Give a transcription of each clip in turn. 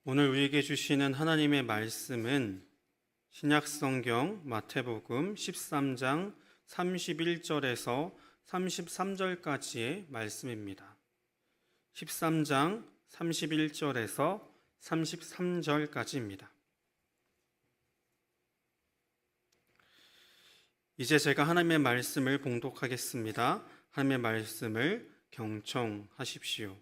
오늘 우리에게 주시는 하나님의 말씀은 신약성경 마태복음 13장 31절에서 33절까지의 말씀입니다. 13장 31절에서 33절까지입니다. 이제 제가 하나님의 말씀을 봉독하겠습니다. 하나님의 말씀을 경청하십시오.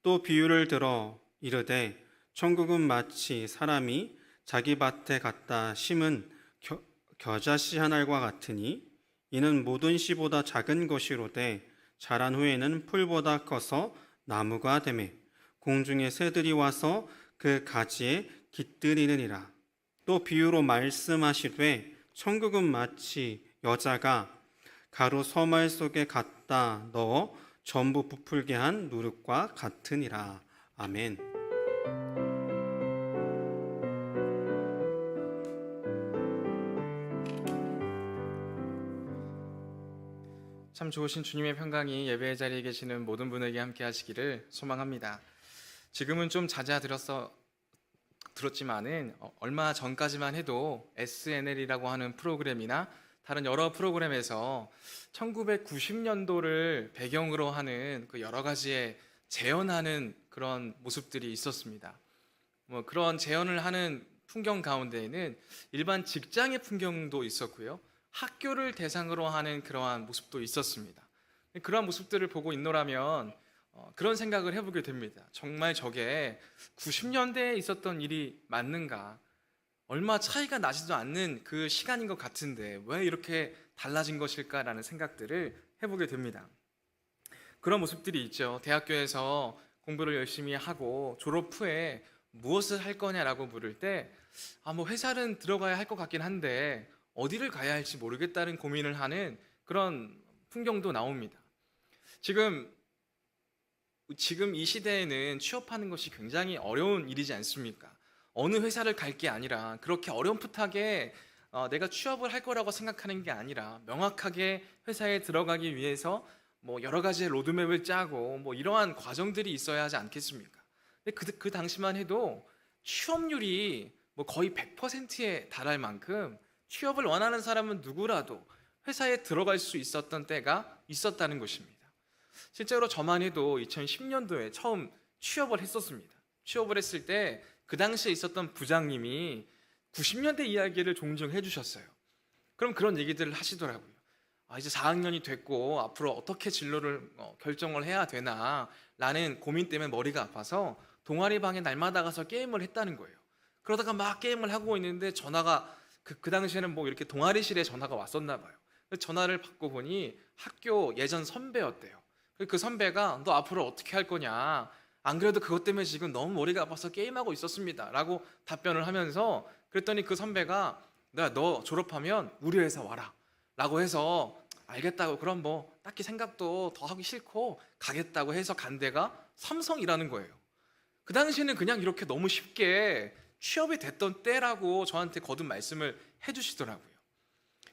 또 비유를 들어 이르되 천국은 마치 사람이 자기 밭에 갖다 심은 겨자씨 한 알과 같으니 이는 모든 씨보다 작은 것이로되 자란 후에는 풀보다 커서 나무가 되매 공중의 새들이 와서 그 가지에 깃들이느니라. 또 비유로 말씀하시되 천국은 마치 여자가 가루 서말 속에 갖다 넣어 전부 부풀게 한 누룩과 같으니라. 아멘. 참 좋으신 주님의 평강이 예배의 자리에 계시는 모든 분에게 함께 하시기를 소망합니다. 지금은 좀 들었지만은 얼마 전까지만 해도 SNL이라고 하는 프로그램이나 다른 여러 프로그램에서 1990년도를 배경으로 하는 그 여러 가지의 재현하는 그런 모습들이 있었습니다. 그런 재현을 하는 풍경 가운데에는 일반 직장의 풍경도 있었고요. 학교를 대상으로 하는 그러한 모습도 있었습니다. 그러한 모습들을 보고 있노라면 그런 생각을 해보게 됩니다. 정말 저게 90년대에 있었던 일이 맞는가? 얼마 차이가 나지도 않는 그 시간인 것 같은데 왜 이렇게 달라진 것일까라는 생각들을 해보게 됩니다. 그런 모습들이 있죠. 대학교에서 공부를 열심히 하고 졸업 후에 무엇을 할 거냐라고 물을 때 회사는 들어가야 할 것 같긴 한데 어디를 가야 할지 모르겠다는 고민을 하는 그런 풍경도 나옵니다. 지금 이 시대에는 취업하는 것이 굉장히 어려운 일이지 않습니까? 어느 회사를 갈 게 아니라 그렇게 어렴풋하게 내가 취업을 할 거라고 생각하는 게 아니라 명확하게 회사에 들어가기 위해서 여러 가지의 로드맵을 짜고 이러한 과정들이 있어야 하지 않겠습니까? 근데 그 당시만 해도 취업률이 거의 100%에 달할 만큼 취업을 원하는 사람은 누구라도 회사에 들어갈 수 있었던 때가 있었다는 것입니다. 실제로 저만 해도 2010년도에 처음 취업을 했었습니다. 취업을 했을 때 그 당시에 있었던 부장님이 90년대 이야기를 종종 해주셨어요. 그럼 그런 얘기들을 하시더라고요. 이제 4학년이 됐고 앞으로 어떻게 진로를 결정을 해야 되나 라는 고민 때문에 머리가 아파서 동아리 방에 날마다 가서 게임을 했다는 거예요. 그러다가 막 게임을 하고 있는데 전화가 그 당시에는 이렇게 동아리실에 전화가 왔었나 봐요. 전화를 받고 보니 학교 예전 선배였대요. 그 선배가 너 앞으로 어떻게 할 거냐, 안 그래도 그것 때문에 지금 너무 머리가 아파서 게임하고 있었습니다 라고 답변을 하면서, 그랬더니 그 선배가 너 졸업하면 우리 회사 와라 라고 해서 알겠다고, 그럼 딱히 생각도 더 하기 싫고 가겠다고 해서 간 데가 삼성이라는 거예요. 그 당시에는 그냥 이렇게 너무 쉽게 취업이 됐던 때라고 저한테 거듭 말씀을 해주시더라고요.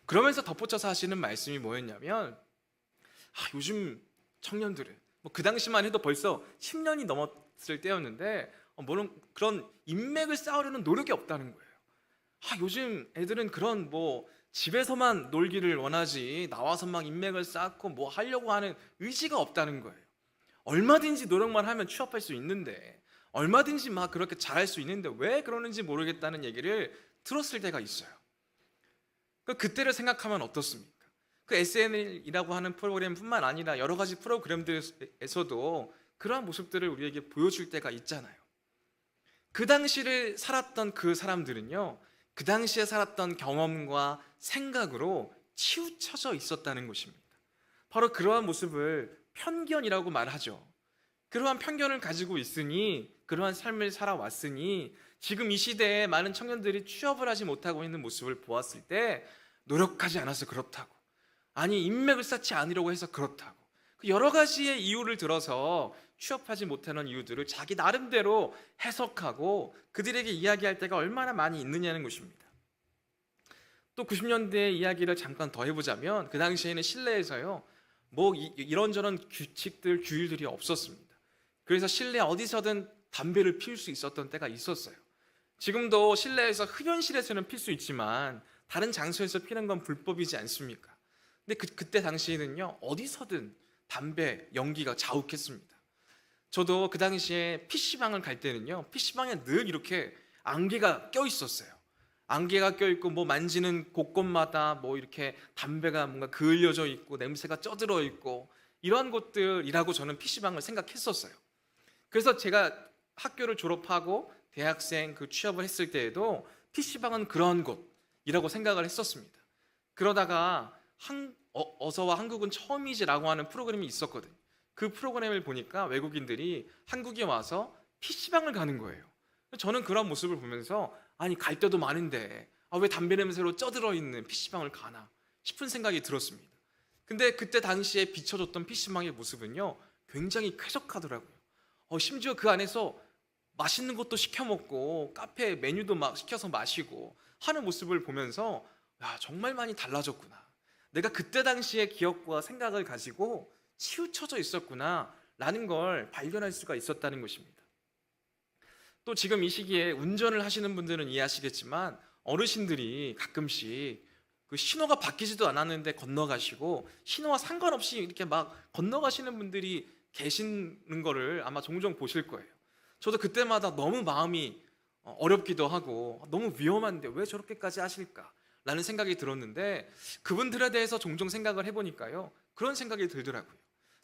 그러면서 덧붙여서 하시는 말씀이 뭐였냐면 요즘 청년들은 그 당시만 해도 벌써 10년이 넘었을 때였는데 그런 인맥을 쌓으려는 노력이 없다는 거예요. 요즘 애들은 그런 집에서만 놀기를 원하지 나와서 막 인맥을 쌓고 하려고 하는 의지가 없다는 거예요. 얼마든지 노력만 하면 취업할 수 있는데, 얼마든지 그렇게 잘할 수 있는데 왜 그러는지 모르겠다는 얘기를 들었을 때가 있어요. 그때를 생각하면 어떻습니까? 그 SNL이라고 하는 프로그램뿐만 아니라 여러 가지 프로그램들에서도 그러한 모습들을 우리에게 보여줄 때가 있잖아요. 그 당시를 살았던 그 사람들은요, 그 당시에 살았던 경험과 생각으로 치우쳐져 있었다는 것입니다. 바로 그러한 모습을 편견이라고 말하죠. 그러한 편견을 가지고 있으니, 그러한 삶을 살아왔으니 지금 이 시대에 많은 청년들이 취업을 하지 못하고 있는 모습을 보았을 때 노력하지 않아서 그렇다고, 아니 인맥을 쌓지 않으려고 해서 그렇다고, 여러 가지의 이유를 들어서 취업하지 못하는 이유들을 자기 나름대로 해석하고 그들에게 이야기할 때가 얼마나 많이 있느냐는 것입니다. 또 90년대 이야기를 잠깐 더 해보자면 그 당시에는 실내에서요 이런저런 규칙들, 규율들이 없었습니다. 그래서 실내 어디서든 담배를 피울 수 있었던 때가 있었어요. 지금도 실내에서 흡연실에서는 필 수 있지만 다른 장소에서 피는 건 불법이지 않습니까? 근데 그때 당시에는요, 어디서든 담배 연기가 자욱했습니다. 저도 그 당시에 PC방을 갈 때는요, PC방에 늘 이렇게 안개가 껴 있었어요. 안개가 껴 있고 뭐 만지는 곳곳마다 뭐 이렇게 담배가 뭔가 그을려져 있고 냄새가 쪄들어 있고 이런 곳들이라고 저는 PC방을 생각했었어요. 그래서 제가 학교를 졸업하고 대학생 그 취업을 했을 때에도 PC방은 그런 곳이라고 생각을 했었습니다. 그러다가 어서와 한국은 처음이지라고 하는 프로그램이 있었거든요. 그 프로그램을 보니까 외국인들이 한국에 와서 PC방을 가는 거예요. 저는 그런 모습을 보면서 아니 갈 데도 많은데 왜 담배 냄새로 쪄들어 있는 PC방을 가나 싶은 생각이 들었습니다. 근데 그때 당시에 비춰줬던 PC방의 모습은요, 굉장히 쾌적하더라고요. 심지어 그 안에서 맛있는 것도 시켜 먹고 카페 메뉴도 막 시켜서 마시고 하는 모습을 보면서 야, 정말 많이 달라졌구나. 내가 그때 당시의 기억과 생각을 가지고 치우쳐져 있었구나 라는 걸 발견할 수가 있었다는 것입니다. 또 지금 이 시기에 운전을 하시는 분들은 이해하시겠지만 어르신들이 가끔씩 그 신호가 바뀌지도 않았는데 건너가시고 신호와 상관없이 이렇게 막 건너가시는 분들이 계시는 거를 아마 종종 보실 거예요. 저도 그때마다 너무 마음이 어렵기도 하고 너무 위험한데 왜 저렇게까지 하실까 라는 생각이 들었는데 그분들에 대해서 종종 생각을 해보니까요, 그런 생각이 들더라고요.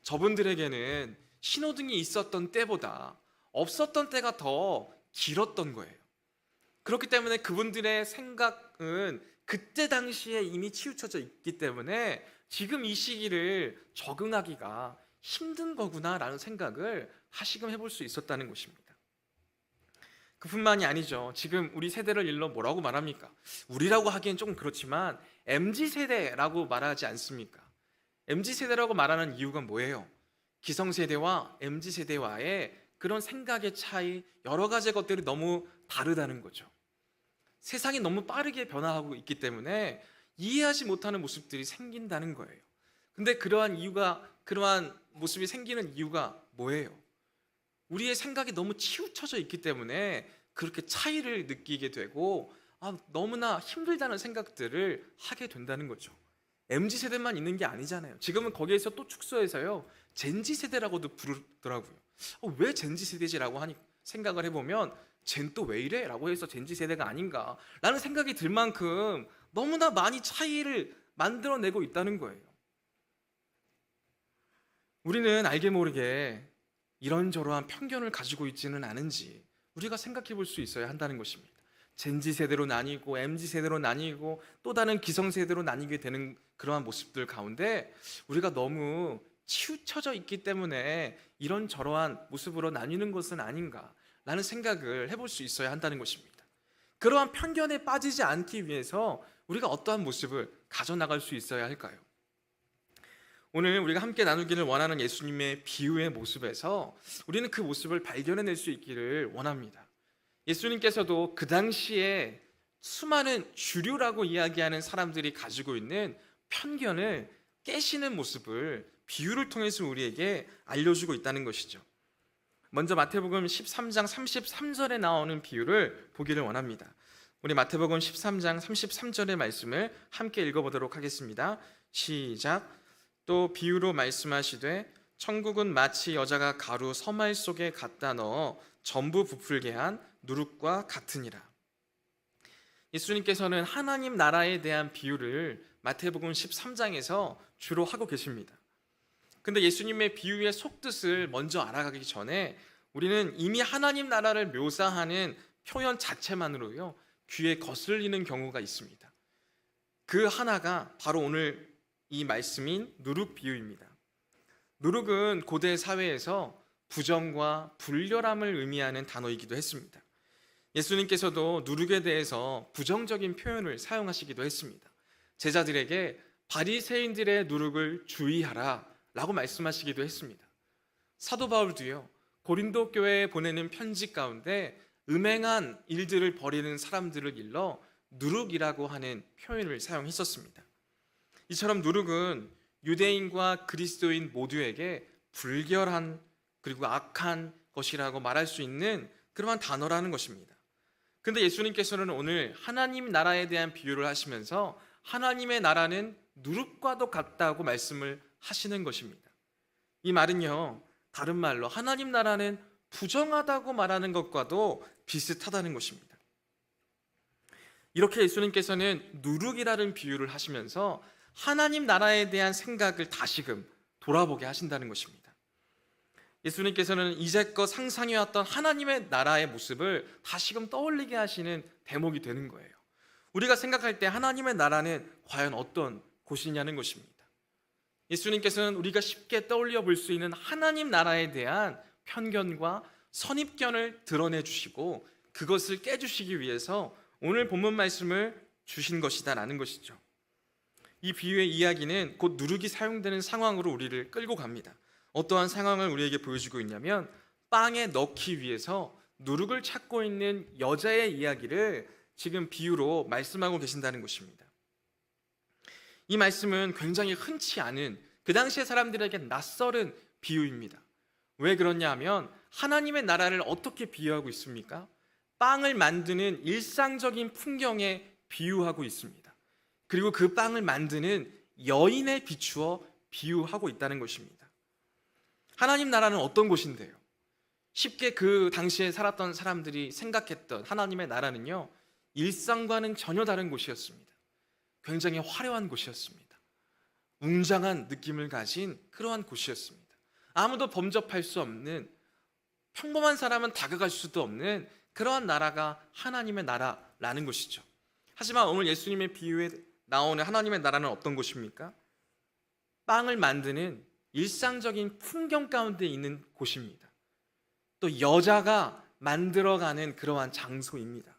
저분들에게는 신호등이 있었던 때보다 없었던 때가 더 길었던 거예요. 그렇기 때문에 그분들의 생각은 그때 당시에 이미 치우쳐져 있기 때문에 지금 이 시기를 적응하기가 힘든 거구나라는 생각을 하시금 해볼 수 있었다는 것입니다. 그뿐만이 아니죠. 지금 우리 세대를 일러 뭐라고 말합니까? 우리라고 하기엔 조금 그렇지만 MZ세대라고 말하지 않습니까? MZ세대라고 말하는 이유가 뭐예요? 기성세대와 MZ세대와의 그런 생각의 차이, 여러 가지 것들이 너무 다르다는 거죠. 세상이 너무 빠르게 변화하고 있기 때문에 이해하지 못하는 모습들이 생긴다는 거예요. 근데 그러한 모습이 생기는 이유가 뭐예요? 우리의 생각이 너무 치우쳐져 있기 때문에 그렇게 차이를 느끼게 되고 너무나 힘들다는 생각들을 하게 된다는 거죠. MZ세대만 있는 게 아니잖아요. 지금은 거기에서 또 축소해서요, 젠지세대라고도 부르더라고요. 왜 젠지세대지라고 생각을 해보면 쟨 또 왜 이래? 라고 해서 젠지세대가 아닌가 라는 생각이 들 만큼 너무나 많이 차이를 만들어내고 있다는 거예요. 우리는 알게 모르게 이런저러한 편견을 가지고 있지는 않은지 우리가 생각해 볼 수 있어야 한다는 것입니다. 젠지세대로 나뉘고 MZ세대로 나뉘고 또 다른 기성세대로 나뉘게 되는 그러한 모습들 가운데 우리가 너무 치우쳐져 있기 때문에 이런저러한 모습으로 나뉘는 것은 아닌가라는 생각을 해볼 수 있어야 한다는 것입니다. 그러한 편견에 빠지지 않기 위해서 우리가 어떠한 모습을 가져나갈 수 있어야 할까요? 오늘 우리가 함께 나누기를 원하는 예수님의 비유의 모습에서 우리는 그 모습을 발견해낼 수 있기를 원합니다. 예수님께서도 그 당시에 수많은 주류라고 이야기하는 사람들이 가지고 있는 편견을 깨시는 모습을 비유를 통해서 우리에게 알려주고 있다는 것이죠. 먼저 마태복음 13장 33절에 나오는 비유를 보기를 원합니다. 우리 마태복음 13장 33절의 말씀을 함께 읽어보도록 하겠습니다. 시작. 또 비유로 말씀하시되 천국은 마치 여자가 가루 서말 속에 갖다 넣어 전부 부풀게 한 누룩과 같으니라. 예수님께서는 하나님 나라에 대한 비유를 마태복음 13장에서 주로 하고 계십니다. 근데 예수님의 비유의 속뜻을 먼저 알아가기 전에 우리는 이미 하나님 나라를 묘사하는 표현 자체만으로요, 귀에 거슬리는 경우가 있습니다. 그 하나가 바로 오늘 이 말씀인 누룩 비유입니다. 누룩은 고대 사회에서 부정과 불결함을 의미하는 단어이기도 했습니다. 예수님께서도 누룩에 대해서 부정적인 표현을 사용하시기도 했습니다. 제자들에게 바리새인들의 누룩을 주의하라 라고 말씀하시기도 했습니다. 사도 바울도요, 고린도 교회에 보내는 편지 가운데 음행한 일들을 벌이는 사람들을 일러 누룩이라고 하는 표현을 사용했었습니다. 이처럼 누룩은 유대인과 그리스도인 모두에게 불결한 그리고 악한 것이라고 말할 수 있는 그러한 단어라는 것입니다. 근데 예수님께서는 오늘 하나님 나라에 대한 비유를 하시면서 하나님의 나라는 누룩과도 같다고 말씀을 하시는 것입니다. 이 말은요, 다른 말로 하나님 나라는 부정하다고 말하는 것과도 비슷하다는 것입니다. 이렇게 예수님께서는 누룩이라는 비유를 하시면서 하나님 나라에 대한 생각을 다시금 돌아보게 하신다는 것입니다. 예수님께서는 이제껏 상상해왔던 하나님의 나라의 모습을 다시금 떠올리게 하시는 대목이 되는 거예요. 우리가 생각할 때 하나님의 나라는 과연 어떤 곳이냐는 것입니다. 예수님께서는 우리가 쉽게 떠올려 볼 수 있는 하나님 나라에 대한 편견과 선입견을 드러내 주시고 그것을 깨주시기 위해서 오늘 본문 말씀을 주신 것이다라는 것이죠. 이 비유의 이야기는 곧 누룩이 사용되는 상황으로 우리를 끌고 갑니다. 어떠한 상황을 우리에게 보여주고 있냐면 빵에 넣기 위해서 누룩을 찾고 있는 여자의 이야기를 지금 비유로 말씀하고 계신다는 것입니다. 이 말씀은 굉장히 흔치 않은 그 당시의 사람들에게 낯설은 비유입니다. 왜 그러냐 하면 하나님의 나라를 어떻게 비유하고 있습니까? 빵을 만드는 일상적인 풍경에 비유하고 있습니다. 그리고 그 빵을 만드는 여인에 비추어 비유하고 있다는 것입니다. 하나님 나라는 어떤 곳인데요? 쉽게 그 당시에 살았던 사람들이 생각했던 하나님의 나라는요, 일상과는 전혀 다른 곳이었습니다. 굉장히 화려한 곳이었습니다. 웅장한 느낌을 가진 그러한 곳이었습니다. 아무도 범접할 수 없는, 평범한 사람은 다가갈 수도 없는 그러한 나라가 하나님의 나라라는 것이죠. 하지만 오늘 예수님의 비유에 나오는 하나님의 나라는 어떤 곳입니까? 빵을 만드는 일상적인 풍경 가운데 있는 곳입니다. 또 여자가 만들어가는 그러한 장소입니다.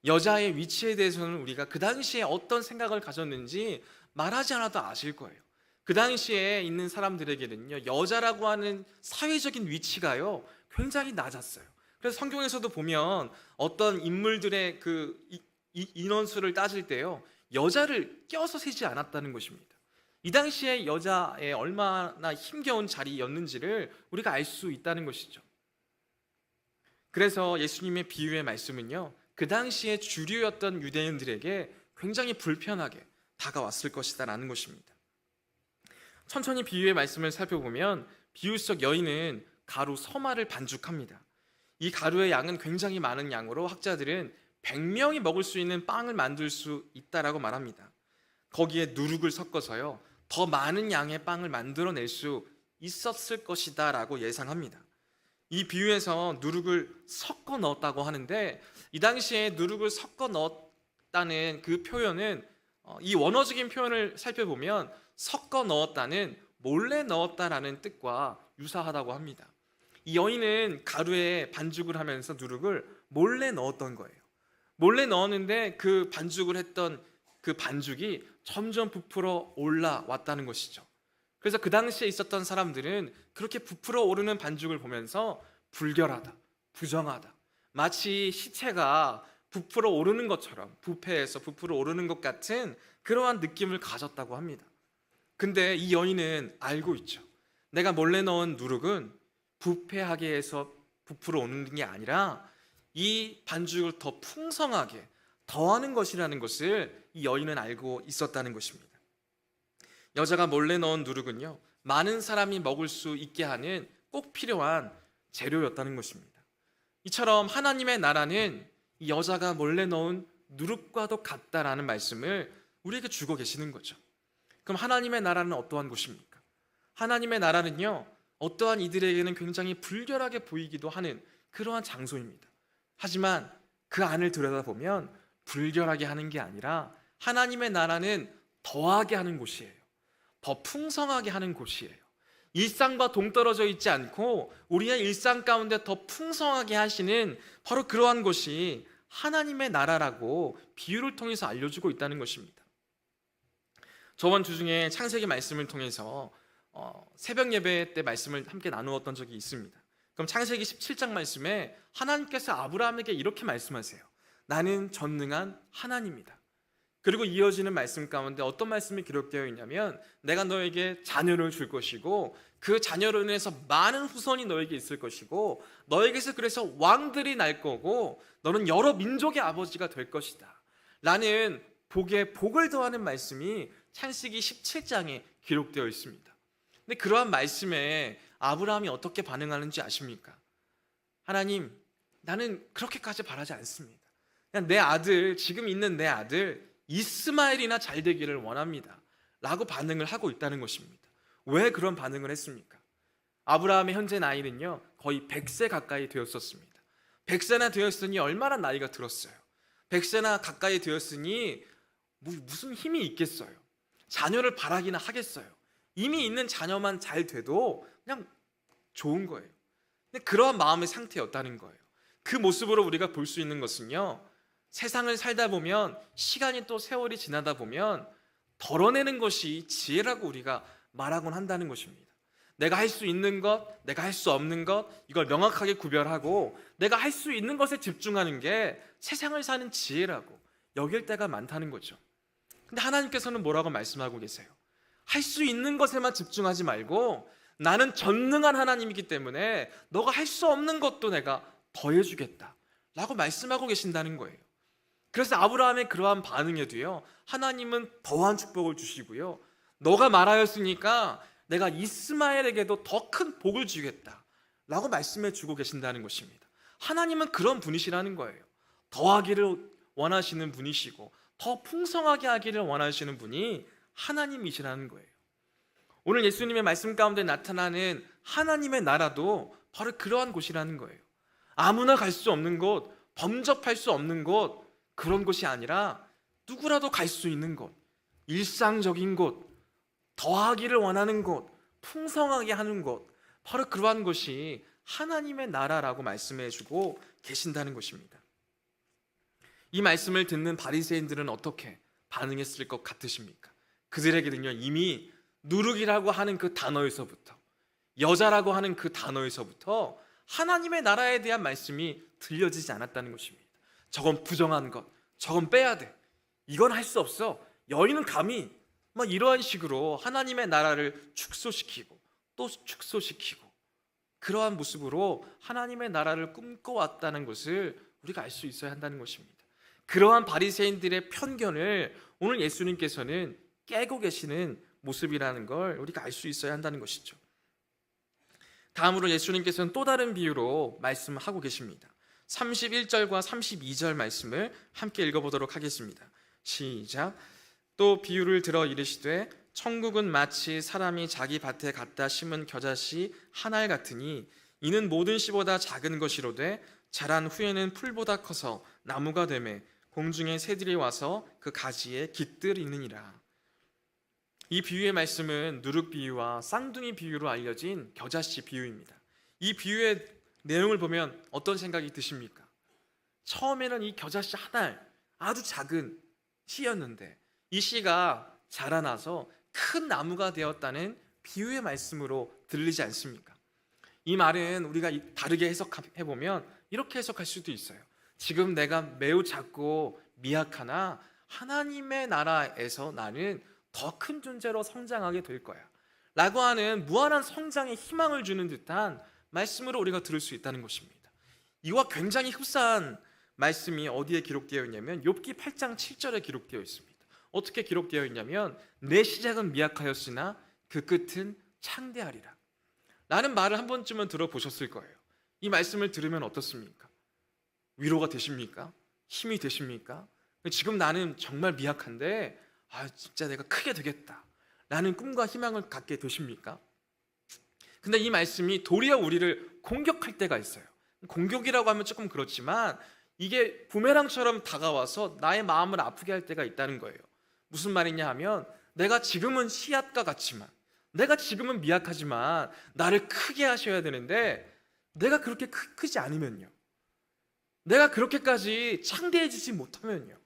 여자의 위치에 대해서는 우리가 그 당시에 어떤 생각을 가졌는지 말하지 않아도 아실 거예요. 그 당시에 있는 사람들에게는요, 여자라고 하는 사회적인 위치가요, 굉장히 낮았어요. 그래서 성경에서도 보면 어떤 인물들의 그 인원수를 따질 때요, 여자를 껴서 세지 않았다는 것입니다. 이 당시에 여자의 얼마나 힘겨운 자리였는지를 우리가 알 수 있다는 것이죠. 그래서 예수님의 비유의 말씀은요, 그 당시에 주류였던 유대인들에게 굉장히 불편하게 다가왔을 것이다라는 것입니다. 천천히 비유의 말씀을 살펴보면 비유 속 여인은 가루 서마를 반죽합니다. 이 가루의 양은 굉장히 많은 양으로 학자들은 100명이 먹을 수 있는 빵을 만들 수 있다라고 말합니다. 거기에 누룩을 섞어서요, 더 많은 양의 빵을 만들어낼 수 있었을 것이다 라고 예상합니다. 이 비유에서 누룩을 섞어 넣었다고 하는데, 이 당시에 누룩을 섞어 넣었다는 그 표현은 이 원어적인 표현을 살펴보면 섞어 넣었다는 몰래 넣었다라는 뜻과 유사하다고 합니다. 이 여인은 가루에 반죽을 하면서 누룩을 몰래 넣었던 거예요. 몰래 넣었는데 그 반죽을 했던 그 반죽이 점점 부풀어 올라왔다는 것이죠. 그래서 그 당시에 있었던 사람들은 그렇게 부풀어 오르는 반죽을 보면서 불결하다, 부정하다, 마치 시체가 부풀어 오르는 것처럼, 부패해서 부풀어 오르는 것 같은 그러한 느낌을 가졌다고 합니다. 근데 이 여인은 알고 있죠. 내가 몰래 넣은 누룩은 부패하게 해서 부풀어 오는 게 아니라 이 반죽을 더 풍성하게 더하는 것이라는 것을 이 여인은 알고 있었다는 것입니다. 여자가 몰래 넣은 누룩은요, 많은 사람이 먹을 수 있게 하는 꼭 필요한 재료였다는 것입니다. 이처럼 하나님의 나라는 이 여자가 몰래 넣은 누룩과도 같다라는 말씀을 우리에게 주고 계시는 거죠. 그럼 하나님의 나라는 어떠한 곳입니까? 하나님의 나라는요, 어떠한 이들에게는 굉장히 불결하게 보이기도 하는 그러한 장소입니다. 하지만 그 안을 들여다보면 불결하게 하는 게 아니라 하나님의 나라는 더하게 하는 곳이에요. 더 풍성하게 하는 곳이에요. 일상과 동떨어져 있지 않고 우리의 일상 가운데 더 풍성하게 하시는 바로 그러한 것이 하나님의 나라라고 비유를 통해서 알려주고 있다는 것입니다. 저번 주 중에 창세기 말씀을 통해서 새벽 예배 때 말씀을 함께 나누었던 적이 있습니다. 그럼 창세기 17장 말씀에 하나님께서 아브라함에게 이렇게 말씀하세요. 나는 전능한 하나님이다. 그리고 이어지는 말씀 가운데 어떤 말씀이 기록되어 있냐면 내가 너에게 자녀를 줄 것이고 그 자녀로 인해서 많은 후손이 너에게 있을 것이고 너에게서 그래서 왕들이 날 거고 너는 여러 민족의 아버지가 될 것이다 라는 복에 복을 더하는 말씀이 창세기 17장에 기록되어 있습니다. 근데 그러한 말씀에 아브라함이 어떻게 반응하는지 아십니까? 하나님, 나는 그렇게까지 바라지 않습니다. 그냥 내 아들, 지금 있는 내 아들 이스마엘이나 잘 되기를 원합니다 라고 반응을 하고 있다는 것입니다. 왜 그런 반응을 했습니까? 아브라함의 현재 나이는요 거의 100세 가까이 되었었습니다. 100세나 되었으니 얼마나 나이가 들었어요. 100세나 가까이 되었으니 무슨 힘이 있겠어요. 자녀를 바라기나 하겠어요. 이미 있는 자녀만 잘 돼도 그냥 좋은 거예요. 근데 그러한 마음의 상태였다는 거예요. 그 모습으로 우리가 볼 수 있는 것은요, 세상을 살다 보면, 시간이 또 세월이 지나다 보면 덜어내는 것이 지혜라고 우리가 말하곤 한다는 것입니다. 내가 할 수 있는 것, 내가 할 수 없는 것, 이걸 명확하게 구별하고 내가 할 수 있는 것에 집중하는 게 세상을 사는 지혜라고 여길 때가 많다는 거죠. 근데 하나님께서는 뭐라고 말씀하고 계세요? 할 수 있는 것에만 집중하지 말고 나는 전능한 하나님이기 때문에 너가 할 수 없는 것도 내가 더해주겠다 라고 말씀하고 계신다는 거예요. 그래서 아브라함의 그러한 반응에도요, 하나님은 더한 축복을 주시고요, 너가 말하였으니까 내가 이스마엘에게도 더 큰 복을 주겠다 라고 말씀해 주고 계신다는 것입니다. 하나님은 그런 분이시라는 거예요. 더하기를 원하시는 분이시고 더 풍성하게 하기를 원하시는 분이 하나님이시라는 거예요. 오늘 예수님의 말씀 가운데 나타나는 하나님의 나라도 바로 그러한 곳이라는 거예요. 아무나 갈 수 없는 곳, 범접할 수 없는 곳, 그런 곳이 아니라 누구라도 갈 수 있는 곳, 일상적인 곳, 더하기를 원하는 곳, 풍성하게 하는 곳, 바로 그러한 것이 하나님의 나라라고 말씀해 주고 계신다는 것입니다. 이 말씀을 듣는 바리새인들은 어떻게 반응했을 것 같으십니까? 그들에게는요, 이미 누룩이라고 하는 그 단어에서부터, 여자라고 하는 그 단어에서부터 하나님의 나라에 대한 말씀이 들려지지 않았다는 것입니다. 저건 부정한 것, 저건 빼야 돼, 이건 할 수 없어, 여인은 감히, 막 이러한 식으로 하나님의 나라를 축소시키고 또 축소시키고 그러한 모습으로 하나님의 나라를 꿈꿔왔다는 것을 우리가 알 수 있어야 한다는 것입니다. 그러한 바리새인들의 편견을 오늘 예수님께서는 깨고 계시는 모습이라는 걸 우리가 알 수 있어야 한다는 것이죠. 다음으로 예수님께서는 또 다른 비유로 말씀하고 계십니다. 31절과 32절 말씀을 함께 읽어보도록 하겠습니다. 시작. 또 비유를 들어 이르시되 천국은 마치 사람이 자기 밭에 갖다 심은 겨자씨 한 알 같으니 이는 모든 씨보다 작은 것이로되 자란 후에는 풀보다 커서 나무가 되매 공중의 새들이 와서 그 가지에 깃들이느니라. 이 비유의 말씀은 누룩 비유와 쌍둥이 비유로 알려진 겨자씨 비유입니다. 이 비유의 내용을 보면 어떤 생각이 드십니까? 처음에는 이 겨자씨 한 알, 아주 작은 씨였는데 이 씨가 자라나서 큰 나무가 되었다는 비유의 말씀으로 들리지 않습니까? 이 말은 우리가 다르게 해석해보면 이렇게 해석할 수도 있어요. 지금 내가 매우 작고 미약하나 하나님의 나라에서 나는 더 큰 존재로 성장하게 될 거야 라고 하는 무한한 성장의 희망을 주는 듯한 말씀으로 우리가 들을 수 있다는 것입니다. 이와 굉장히 흡사한 말씀이 어디에 기록되어 있냐면 욥기 8장 7절에 기록되어 있습니다. 어떻게 기록되어 있냐면 내 시작은 미약하였으나 그 끝은 창대하리라 라는 말을 한 번쯤은 들어보셨을 거예요. 이 말씀을 들으면 어떻습니까? 위로가 되십니까? 힘이 되십니까? 지금 나는 정말 미약한데 진짜 내가 크게 되겠다 라는 꿈과 희망을 갖게 되십니까? 근데 이 말씀이 도리어 우리를 공격할 때가 있어요. 공격이라고 하면 조금 그렇지만 이게 부메랑처럼 다가와서 나의 마음을 아프게 할 때가 있다는 거예요. 무슨 말이냐 하면 내가 지금은 씨앗과 같지만, 내가 지금은 미약하지만 나를 크게 하셔야 되는데 내가 그렇게 크지 않으면요, 내가 그렇게까지 창대해지지 못하면요,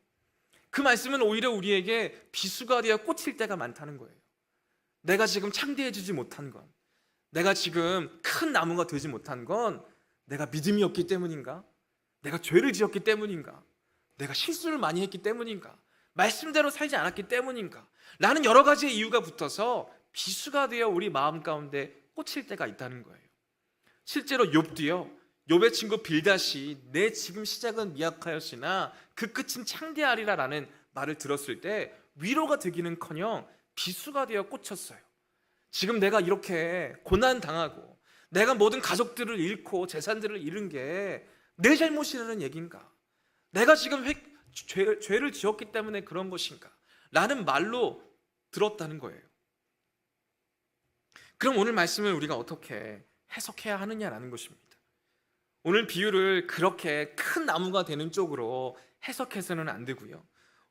그 말씀은 오히려 우리에게 비수가 되어 꽂힐 때가 많다는 거예요. 내가 지금 창대해지지 못한 건, 내가 지금 큰 나무가 되지 못한 건 내가 믿음이 없기 때문인가? 내가 죄를 지었기 때문인가? 내가 실수를 많이 했기 때문인가? 말씀대로 살지 않았기 때문인가? 라는 여러 가지의 이유가 붙어서 비수가 되어 우리 마음 가운데 꽂힐 때가 있다는 거예요. 실제로 욥도요, 욥의 친구 빌닷이 내 지금 시작은 미약하였으나 그 끝은 창대하리라라는 말을 들었을 때 위로가 되기는커녕 비수가 되어 꽂혔어요. 지금 내가 이렇게 고난 당하고 내가 모든 가족들을 잃고 재산들을 잃은 게 내 잘못이라는 얘기인가? 내가 지금 죄를 지었기 때문에 그런 것인가? 라는 말로 들었다는 거예요. 그럼 오늘 말씀을 우리가 어떻게 해석해야 하느냐라는 것입니다. 오늘 비유를 그렇게 큰 나무가 되는 쪽으로 해석해서는 안 되고요.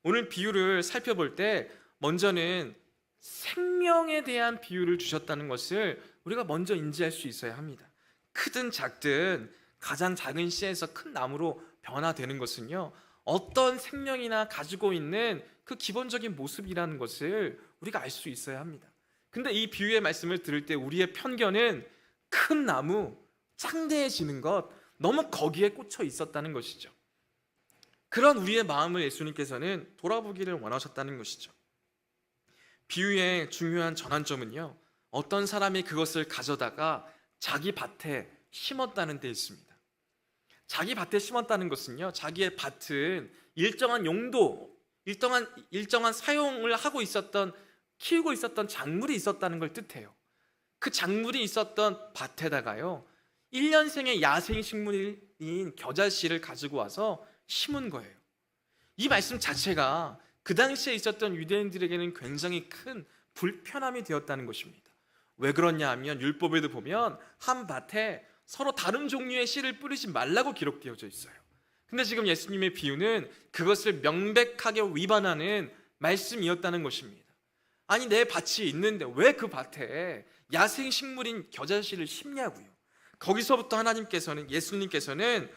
오늘 비유를 살펴볼 때 먼저는 생명에 대한 비유를 주셨다는 것을 우리가 먼저 인지할 수 있어야 합니다. 크든 작든 가장 작은 씨에서 큰 나무로 변화되는 것은요, 어떤 생명이나 가지고 있는 그 기본적인 모습이라는 것을 우리가 알 수 있어야 합니다. 근데 이 비유의 말씀을 들을 때 우리의 편견은 큰 나무, 창대해지는 것, 너무 거기에 꽂혀 있었다는 것이죠. 그런 우리의 마음을 예수님께서는 돌아보기를 원하셨다는 것이죠. 비유의 중요한 전환점은요, 어떤 사람이 그것을 가져다가 자기 밭에 심었다는 데 있습니다. 자기 밭에 심었다는 것은요, 자기의 밭은 일정한 용도, 일정한 사용을 하고 있었던, 키우고 있었던 작물이 있었다는 걸 뜻해요. 그 작물이 있었던 밭에다가요, 1년생의 야생 식물인 겨자씨를 가지고 와서 심은 거예요. 이 말씀 자체가 그 당시에 있었던 유대인들에게는 굉장히 큰 불편함이 되었다는 것입니다. 왜 그러냐 하면 율법에도 보면 한 밭에 서로 다른 종류의 씨를 뿌리지 말라고 기록되어져 있어요. 근데 지금 예수님의 비유는 그것을 명백하게 위반하는 말씀이었다는 것입니다. 아니, 내 밭이 있는데 왜 그 밭에 야생 식물인 겨자씨를 심냐고요. 거기서부터 예수님께서는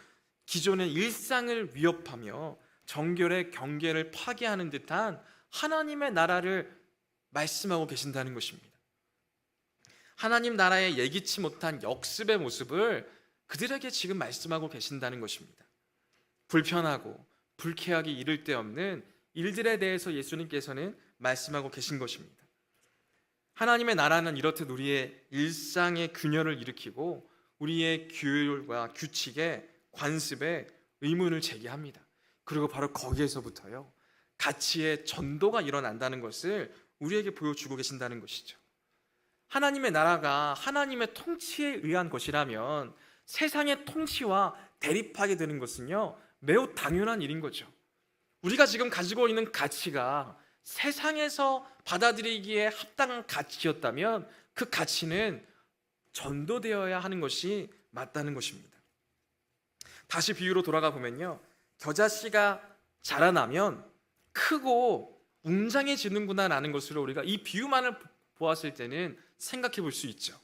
기존의 일상을 위협하며 정결의 경계를 파괴하는 듯한 하나님의 나라를 말씀하고 계신다는 것입니다. 하나님 나라의 예기치 못한 역습의 모습을 그들에게 지금 말씀하고 계신다는 것입니다. 불편하고 불쾌하기 이를 데 없는 일들에 대해서 예수님께서는 말씀하고 계신 것입니다. 하나님의 나라는 이렇듯 우리의 일상의 균열을 일으키고 우리의 규율과 규칙에, 관습에 의문을 제기합니다. 그리고 바로 거기에서부터요, 가치의 전도가 일어난다는 것을 우리에게 보여주고 계신다는 것이죠. 하나님의 나라가 하나님의 통치에 의한 것이라면 세상의 통치와 대립하게 되는 것은요, 매우 당연한 일인 거죠. 우리가 지금 가지고 있는 가치가 세상에서 받아들이기에 합당한 가치였다면 그 가치는 전도되어야 하는 것이 맞다는 것입니다. 다시 비유로 돌아가 보면요, 겨자씨가 자라나면 크고 웅장해지는구나 라는 것으로 우리가 이 비유만을 보았을 때는 생각해 볼 수 있죠.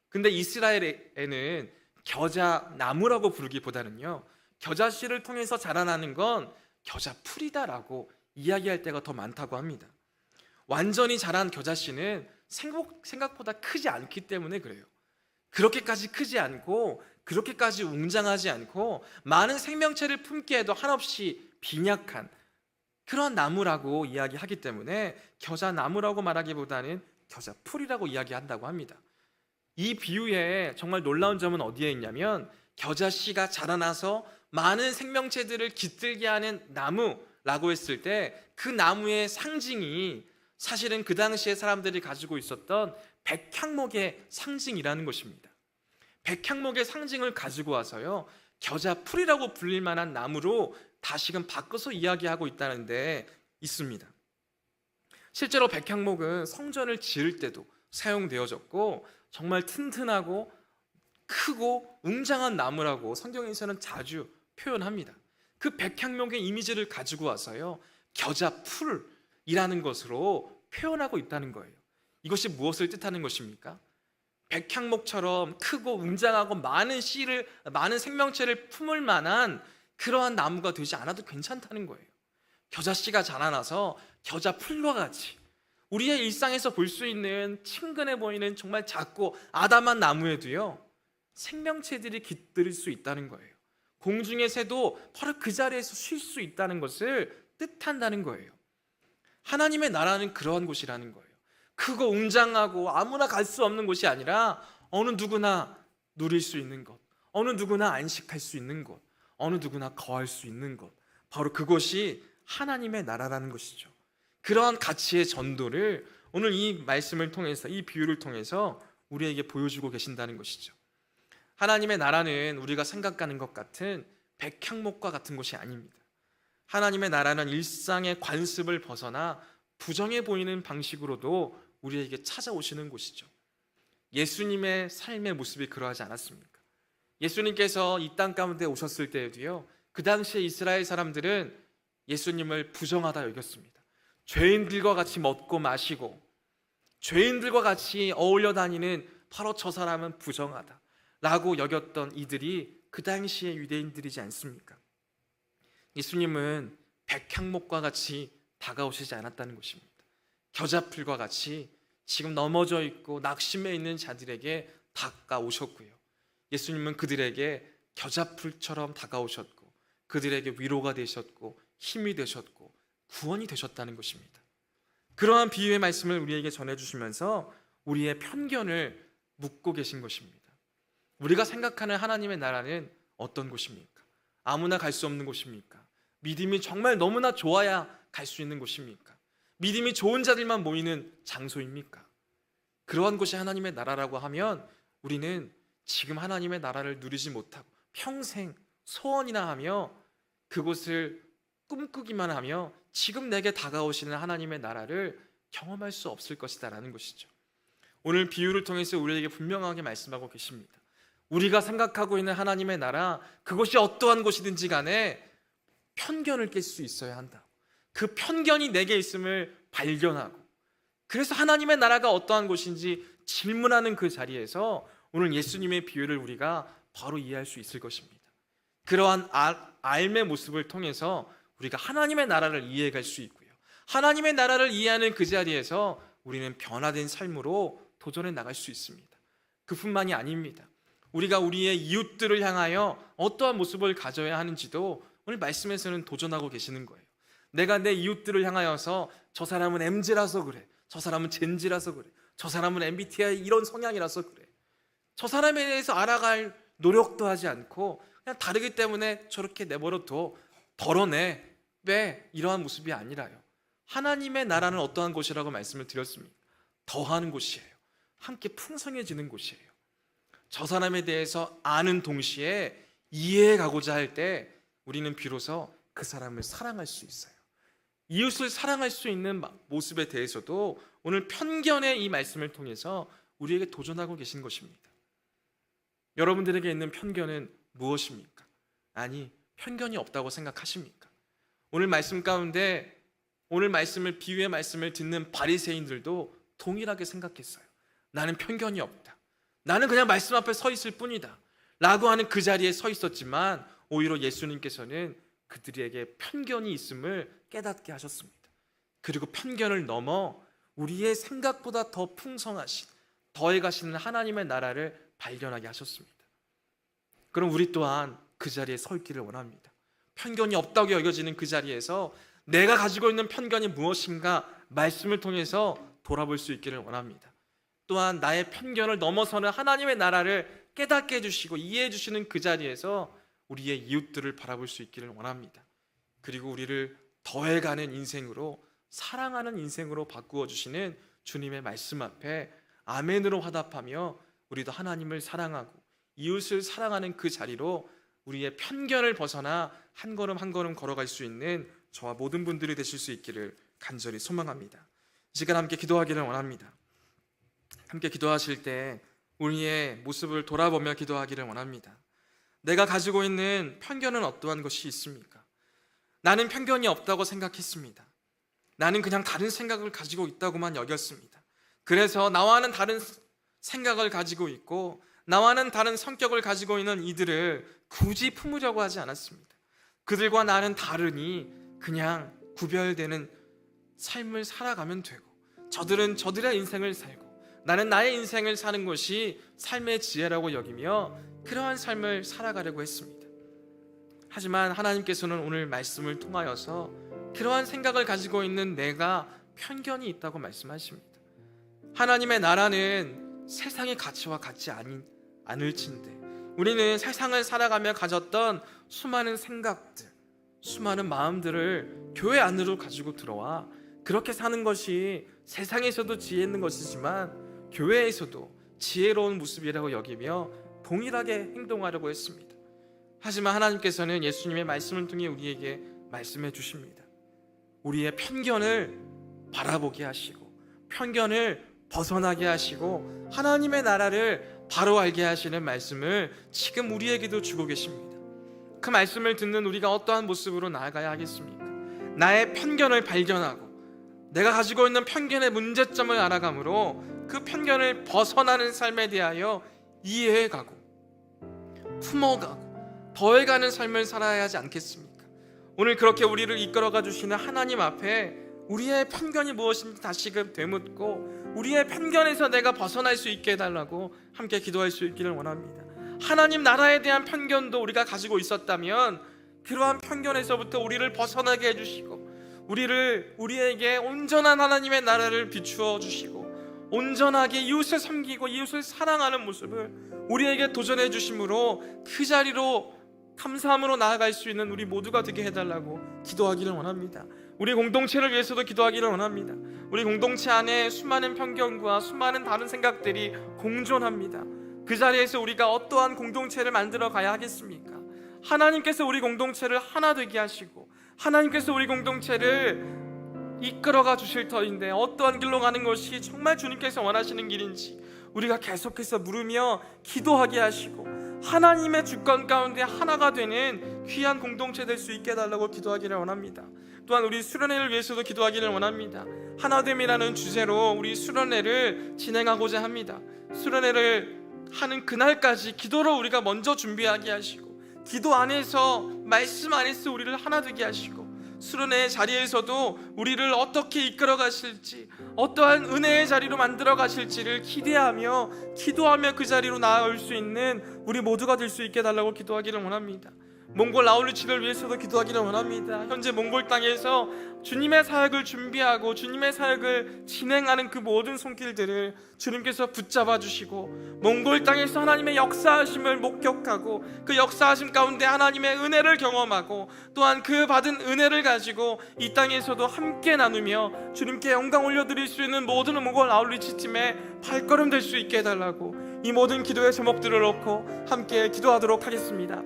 근데 이스라엘에는 겨자나무라고 부르기보다는요, 겨자씨를 통해서 자라나는 건 겨자풀이다라고 이야기할 때가 더 많다고 합니다. 완전히 자란 겨자씨는 생각보다 크지 않기 때문에 그래요. 그렇게까지 크지 않고 그렇게까지 웅장하지 않고 많은 생명체를 품기에도 한없이 빈약한 그런 나무라고 이야기하기 때문에 겨자나무라고 말하기보다는 겨자풀이라고 이야기한다고 합니다. 이 비유에 정말 놀라운 점은 어디에 있냐면 겨자씨가 자라나서 많은 생명체들을 깃들게 하는 나무라고 했을 때 그 나무의 상징이 사실은 그 당시에 사람들이 가지고 있었던 백향목의 상징이라는 것입니다. 백향목의 상징을 가지고 와서요, 겨자풀이라고 불릴 만한 나무로 다시금 바꿔서 이야기하고 있다는 데 있습니다. 실제로 백향목은 성전을 지을 때도 사용되어졌고 정말 튼튼하고 크고 웅장한 나무라고 성경에서는 자주 표현합니다. 그 백향목의 이미지를 가지고 와서요, 겨자풀이라는 것으로 표현하고 있다는 거예요. 이것이 무엇을 뜻하는 것입니까? 백향목처럼 크고 웅장하고 많은 생명체를 품을 만한 그러한 나무가 되지 않아도 괜찮다는 거예요. 겨자씨가 자라나서 겨자풀과 같이 우리의 일상에서 볼 수 있는 친근해 보이는 정말 작고 아담한 나무에도요, 생명체들이 깃들 수 있다는 거예요. 공중의 새도 바로 그 자리에서 쉴 수 있다는 것을 뜻한다는 거예요. 하나님의 나라는 그러한 곳이라는 거예요. 크고 웅장하고 아무나 갈 수 없는 곳이 아니라 어느 누구나 누릴 수 있는 것, 어느 누구나 안식할 수 있는 곳, 어느 누구나 거할 수 있는 곳, 바로 그곳이 하나님의 나라라는 것이죠. 그러한 가치의 전도를 오늘 이 말씀을 통해서, 이 비유를 통해서 우리에게 보여주고 계신다는 것이죠. 하나님의 나라는 우리가 생각하는 것 같은 백향목과 같은 것이 아닙니다. 하나님의 나라는 일상의 관습을 벗어나 부정해 보이는 방식으로도 우리에게 찾아오시는 곳이죠. 예수님의 삶의 모습이 그러하지 않았습니까? 예수님께서 이 땅 가운데 오셨을 때에도요, 그 당시에 이스라엘 사람들은 예수님을 부정하다 여겼습니다. 죄인들과 같이 먹고 마시고 죄인들과 같이 어울려 다니는 바로 저 사람은 부정하다 라고 여겼던 이들이 그 당시의 유대인들이지 않습니까? 예수님은 백향목과 같이 다가오시지 않았다는 것입니다. 겨자풀과 같이 지금 넘어져 있고 낙심해 있는 자들에게 다가오셨고요, 예수님은 그들에게 겨자풀처럼 다가오셨고 그들에게 위로가 되셨고 힘이 되셨고 구원이 되셨다는 것입니다. 그러한 비유의 말씀을 우리에게 전해주시면서 우리의 편견을 묻고 계신 것입니다. 우리가 생각하는 하나님의 나라는 어떤 곳입니까? 아무나 갈 수 없는 곳입니까? 믿음이 정말 너무나 좋아야 갈 수 있는 곳입니까? 믿음이 좋은 자들만 모이는 장소입니까? 그러한 곳이 하나님의 나라라고 하면 우리는 지금 하나님의 나라를 누리지 못하고 평생 소원이나 하며 그곳을 꿈꾸기만 하며 지금 내게 다가오시는 하나님의 나라를 경험할 수 없을 것이다 라는 것이죠. 오늘 비유를 통해서 우리에게 분명하게 말씀하고 계십니다. 우리가 생각하고 있는 하나님의 나라, 그것이 어떠한 곳이든지 간에 편견을 깰 수 있어야 한다. 그 편견이 내게 있음을 발견하고, 그래서 하나님의 나라가 어떠한 곳인지 질문하는 그 자리에서 오늘 예수님의 비유를 우리가 바로 이해할 수 있을 것입니다. 그러한 알의 모습을 통해서 우리가 하나님의 나라를 이해해 갈 수 있고요, 하나님의 나라를 이해하는 그 자리에서 우리는 변화된 삶으로 도전해 나갈 수 있습니다. 그뿐만이 아닙니다. 우리가 우리의 이웃들을 향하여 어떠한 모습을 가져야 하는지도 오늘 말씀에서는 도전하고 계시는 거예요. 내가 내 이웃들을 향하여서 저 사람은 MZ라서 그래, 저 사람은 젠지라서 그래, 저 사람은 MBTI 이런 성향이라서 그래, 저 사람에 대해서 알아갈 노력도 하지 않고 그냥 다르기 때문에 저렇게 내버려둬, 덜어내, 왜? 이러한 모습이 아니라요, 하나님의 나라는 어떠한 곳이라고 말씀을 드렸습니까? 더하는 곳이에요. 함께 풍성해지는 곳이에요. 저 사람에 대해서 아는 동시에 이해해 가고자 할 때 우리는 비로소 그 사람을 사랑할 수 있어요. 이웃을 사랑할 수 있는 모습에 대해서도 오늘 편견의 이 말씀을 통해서 우리에게 도전하고 계신 것입니다. 여러분들에게 있는 편견은 무엇입니까? 아니, 편견이 없다고 생각하십니까? 오늘 말씀 가운데 오늘 말씀을, 비유의 말씀을 듣는 바리새인들도 동일하게 생각했어요. 나는 편견이 없다, 나는 그냥 말씀 앞에 서 있을 뿐이다 라고 하는 그 자리에 서 있었지만 오히려 예수님께서는 그들에게 편견이 있음을 깨닫게 하셨습니다. 그리고 편견을 넘어 우리의 생각보다 더 풍성하신, 더해 가시는 하나님의 나라를 발견하게 하셨습니다. 그럼 우리 또한 그 자리에 서 있기를 원합니다. 편견이 없다고 여겨지는 그 자리에서 내가 가지고 있는 편견이 무엇인가 말씀을 통해서 돌아볼 수 있기를 원합니다. 또한 나의 편견을 넘어서는 하나님의 나라를 깨닫게 해주시고 이해해 주시는 그 자리에서 우리의 이웃들을 바라볼 수 있기를 원합니다. 그리고 우리를 더해가는 인생으로, 사랑하는 인생으로 바꾸어 주시는 주님의 말씀 앞에 아멘으로 화답하며 우리도 하나님을 사랑하고 이웃을 사랑하는 그 자리로 우리의 편견을 벗어나 한 걸음 한 걸음 걸어갈 수 있는 저와 모든 분들이 되실 수 있기를 간절히 소망합니다. 이 시간 함께 기도하기를 원합니다. 함께 기도하실 때 우리의 모습을 돌아보며 기도하기를 원합니다. 내가 가지고 있는 편견은 어떠한 것이 있습니까? 나는 편견이 없다고 생각했습니다. 나는 그냥 다른 생각을 가지고 있다고만 여겼습니다. 그래서 나와는 다른 생각을 가지고 있고 나와는 다른 성격을 가지고 있는 이들을 굳이 품으려고 하지 않았습니다. 그들과 나는 다르니 그냥 구별되는 삶을 살아가면 되고, 저들은 저들의 인생을 살고 나는 나의 인생을 사는 것이 삶의 지혜라고 여기며 그러한 삶을 살아가려고 했습니다. 하지만 하나님께서는 오늘 말씀을 통하여서 그러한 생각을 가지고 있는 내가 편견이 있다고 말씀하십니다. 하나님의 나라는 세상의 가치와 같지 않을진데 우리는 세상을 살아가며 가졌던 수많은 생각들, 수많은 마음들을 교회 안으로 가지고 들어와 그렇게 사는 것이 세상에서도 지혜 있는 것이지만 교회에서도 지혜로운 모습이라고 여기며 동일하게 행동하려고 했습니다. 하지만 하나님께서는 예수님의 말씀을 통해 우리에게 말씀해 주십니다. 우리의 편견을 바라보게 하시고 편견을 벗어나게 하시고 하나님의 나라를 바로 알게 하시는 말씀을 지금 우리에게도 주고 계십니다. 그 말씀을 듣는 우리가 어떠한 모습으로 나아가야 하겠습니까? 나의 편견을 발견하고 내가 가지고 있는 편견의 문제점을 알아가므로 그 편견을 벗어나는 삶에 대하여 이해해가고 품어가고 더해가는 삶을 살아야 하지 않겠습니까? 오늘 그렇게 우리를 이끌어가 주시는 하나님 앞에 우리의 편견이 무엇인지 다시금 되묻고 우리의 편견에서 내가 벗어날 수 있게 해달라고 함께 기도할 수 있기를 원합니다. 하나님 나라에 대한 편견도 우리가 가지고 있었다면 그러한 편견에서부터 우리를 벗어나게 해주시고 우리에게 온전한 하나님의 나라를 비추어 주시고 온전하게 이웃을 섬기고 이웃을 사랑하는 모습을 우리에게 도전해 주심으로 그 자리로 감사함으로 나아갈 수 있는 우리 모두가 되게 해달라고 기도하기를 원합니다. 우리 공동체를 위해서도 기도하기를 원합니다. 우리 공동체 안에 수많은 편견과 수많은 다른 생각들이 공존합니다. 그 자리에서 우리가 어떠한 공동체를 만들어 가야 하겠습니까? 하나님께서 우리 공동체를 하나 되게 하시고 하나님께서 우리 공동체를 이끌어가 주실 터인데 어떠한 길로 가는 것이 정말 주님께서 원하시는 길인지 우리가 계속해서 물으며 기도하게 하시고 하나님의 주권 가운데 하나가 되는 귀한 공동체 될 수 있게 해달라고 기도하기를 원합니다. 또한 우리 수련회를 위해서도 기도하기를 원합니다. 하나됨이라는 주제로 우리 수련회를 진행하고자 합니다. 수련회를 하는 그날까지 기도로 우리가 먼저 준비하게 하시고 기도 안에서 말씀 안에서 우리를 하나 되게 하시고 수련회의 자리에서도 우리를 어떻게 이끌어 가실지 어떠한 은혜의 자리로 만들어 가실지를 기대하며 기도하며 그 자리로 나아올 수 있는 우리 모두가 될 수 있게 해달라고 기도하기를 원합니다. 몽골 아울리치를 위해서도 기도하기를 원합니다. 현재 몽골 땅에서 주님의 사역을 준비하고 주님의 사역을 진행하는 그 모든 손길들을 주님께서 붙잡아 주시고 몽골 땅에서 하나님의 역사하심을 목격하고 그 역사하심 가운데 하나님의 은혜를 경험하고 또한 그 받은 은혜를 가지고 이 땅에서도 함께 나누며 주님께 영광 올려드릴 수 있는 모든 몽골 아울리치 팀의 발걸음 될 수 있게 해달라고 이 모든 기도의 제목들을 놓고 함께 기도하도록 하겠습니다.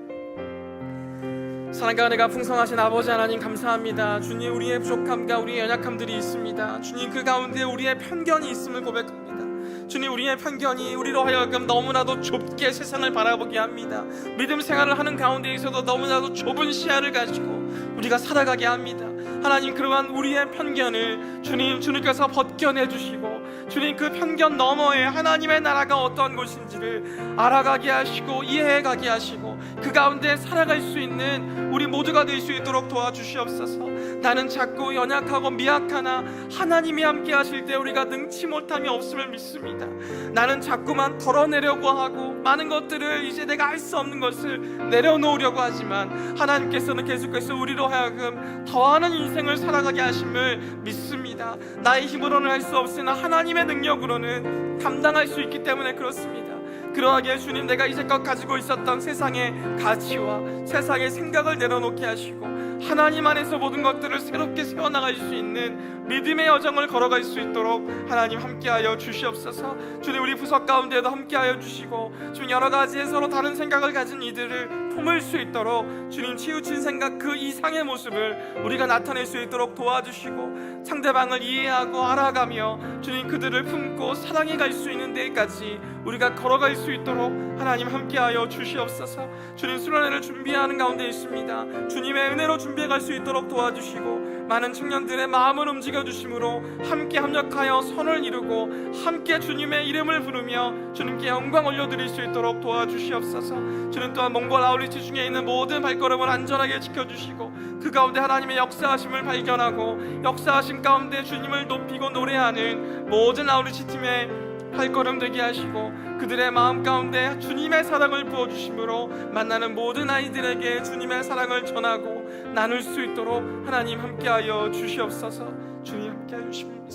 사랑과 은혜가 풍성하신 아버지 하나님 감사합니다. 주님, 우리의 부족함과 우리의 연약함들이 있습니다. 주님, 그 가운데 우리의 편견이 있음을 고백합니다. 주님, 우리의 편견이 우리로 하여금 너무나도 좁게 세상을 바라보게 합니다. 믿음 생활을 하는 가운데에서도 너무나도 좁은 시야를 가지고 우리가 살아가게 합니다. 하나님, 그러한 우리의 편견을 주님께서 벗겨내 주시고 주님, 그 편견 너머에 하나님의 나라가 어떠한 곳인지를 알아가게 하시고 이해해가게 하시고 그 가운데 살아갈 수 있는 우리 모두가 될 수 있도록 도와주시옵소서. 나는 작고 연약하고 미약하나 하나님이 함께 하실 때 우리가 능치 못함이 없음을 믿습니다. 나는 자꾸만 덜어내려고 하고 많은 것들을 이제 내가 할 수 없는 것을 내려놓으려고 하지만 하나님께서는 계속해서 우리로 하여금 더하는 인생을 살아가게 하심을 믿습니다. 나의 힘으로는 할 수 없으나 하나님의 능력으로는 감당할 수 있기 때문에 그렇습니다. 그러하기에 주님, 내가 이제껏 가지고 있었던 세상의 가치와 세상의 생각을 내려놓게 하시고 하나님 안에서 모든 것들을 새롭게 세워나갈 수 있는 믿음의 여정을 걸어갈 수 있도록 하나님 함께하여 주시옵소서. 주님, 우리 부서 가운데도 함께하여 주시고 주님, 여러 가지의 서로 다른 생각을 가진 이들을 품을 수 있도록 주님, 치우친 생각 그 이상의 모습을 우리가 나타낼 수 있도록 도와주시고 상대방을 이해하고 알아가며 주님, 그들을 품고 사랑해 갈 수 있는 데까지 우리가 걸어갈 수 있도록 하나님 함께하여 주시옵소서. 주님, 수련회를 준비하는 가운데 있습니다. 주님의 은혜로 준비해 갈 수 있도록 도와주시고 많은 청년들의 마음을 움직여 주심으로 함께 합력하여 선을 이루고 함께 주님의 이름을 부르며 주님께 영광 올려드릴 수 있도록 도와주시옵소서. 주님, 또한 몽골 아울리치 중에 있는 모든 발걸음을 안전하게 지켜주시고 그 가운데 하나님의 역사하심을 발견하고 역사하심 가운데 주님을 높이고 노래하는 모든 아울리치 팀의 발걸음 되게 하시고 그들의 마음 가운데 주님의 사랑을 부어주심으로 만나는 모든 아이들에게 주님의 사랑을 전하고 나눌 수 있도록 하나님 함께하여 주시옵소서. 주님, 함께하여 주시옵소서.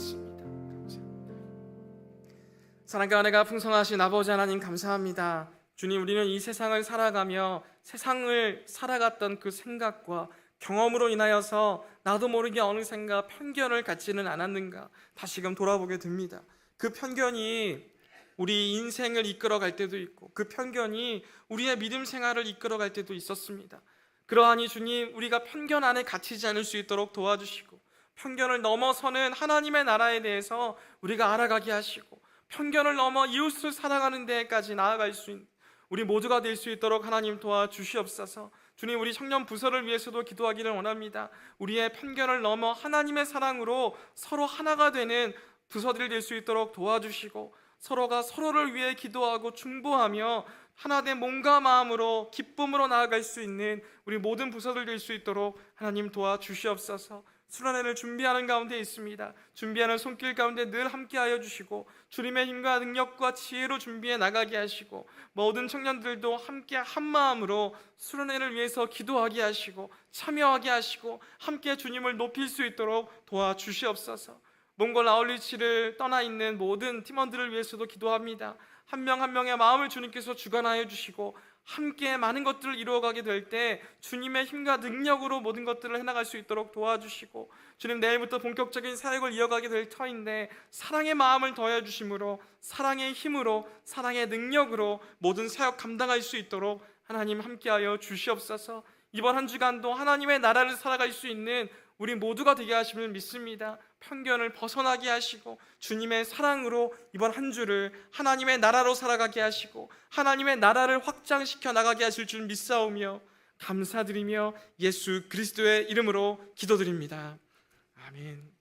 사랑과 은혜가 풍성하신 아버지 하나님 감사합니다. 주님, 우리는 이 세상을 살아가며 세상을 살아갔던 그 생각과 경험으로 인하여서 나도 모르게 어느샌가 편견을 갖지는 않았는가 다시금 돌아보게 됩니다. 그 편견이 우리 인생을 이끌어갈 때도 있고 그 편견이 우리의 믿음 생활을 이끌어갈 때도 있었습니다. 그러하니 주님, 우리가 편견 안에 갇히지 않을 수 있도록 도와주시고 편견을 넘어서는 하나님의 나라에 대해서 우리가 알아가게 하시고 편견을 넘어 이웃을 사랑하는 데까지 나아갈 수 있는 우리 모두가 될 수 있도록 하나님 도와주시옵소서. 주님, 우리 청년 부서를 위해서도 기도하기를 원합니다. 우리의 편견을 넘어 하나님의 사랑으로 서로 하나가 되는 부서들이 될 수 있도록 도와주시고 서로가 서로를 위해 기도하고 중보하며 하나된 몸과 마음으로 기쁨으로 나아갈 수 있는 우리 모든 부서들 될 수 있도록 하나님 도와주시옵소서. 수련회를 준비하는 가운데 있습니다. 준비하는 손길 가운데 늘 함께하여 주시고 주님의 힘과 능력과 지혜로 준비해 나가게 하시고 모든 청년들도 함께 한 마음으로 수련회를 위해서 기도하게 하시고 참여하게 하시고 함께 주님을 높일 수 있도록 도와주시옵소서. 몽골 아울리치를 떠나 있는 모든 팀원들을 위해서도 기도합니다. 한 명 한 명의 마음을 주님께서 주관하여 주시고 함께 많은 것들을 이루어가게 될 때 주님의 힘과 능력으로 모든 것들을 해나갈 수 있도록 도와주시고 주님, 내일부터 본격적인 사역을 이어가게 될 터인데 사랑의 마음을 더해 주심으로 사랑의 힘으로 사랑의 능력으로 모든 사역 감당할 수 있도록 하나님 함께하여 주시옵소서. 이번 한 주간도 하나님의 나라를 살아갈 수 있는 우리 모두가 되게 하심을 믿습니다. 편견을 벗어나게 하시고 주님의 사랑으로 이번 한 주를 하나님의 나라로 살아가게 하시고 하나님의 나라를 확장시켜 나가게 하실 줄 믿사오며 감사드리며 예수 그리스도의 이름으로 기도드립니다. 아멘.